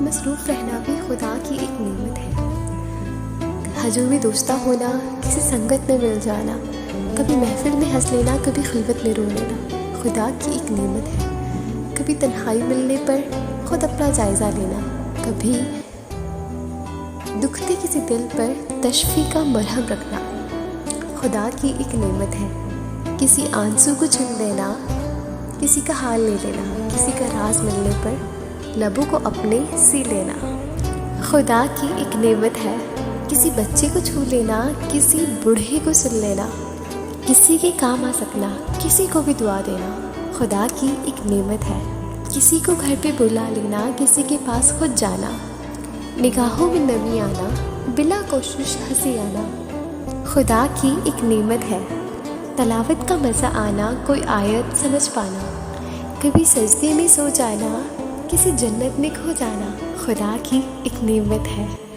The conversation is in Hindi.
मसरूफ़ रहना भी खुदा की एक नेमत है। हजूमी दोस्ता होना, किसी संगत में मिल जाना, कभी महफिल में हंस लेना, कभी खिलवत में रो लेना खुदा की एक नेमत है। कभी तन्हाई मिलने पर खुद अपना जायज़ा लेना, कभी दुखते किसी दिल पर तशफ़ी का मरहम रखना खुदा की एक नेमत है। किसी आंसू को चुन लेना, किसी का हाल ले लेना, किसी का राज मिलने पर लबों को अपने सी लेना खुदा की एक नेमत है। किसी बच्चे को छू लेना, किसी बूढ़े को सुन लेना, किसी के काम आ सकना, किसी को भी दुआ देना खुदा की एक नेमत है। किसी को घर पे बुला लेना, किसी के पास खुद जाना, निगाहों में नमी आना, बिला कोशिश हंसी आना खुदा की एक नेमत है। तलावत का मज़ा आना, कोई आयत समझ पाना, कभी सजदे में सो जाना, किसी जन्नत में खो जाना खुदा की एक नेमत है।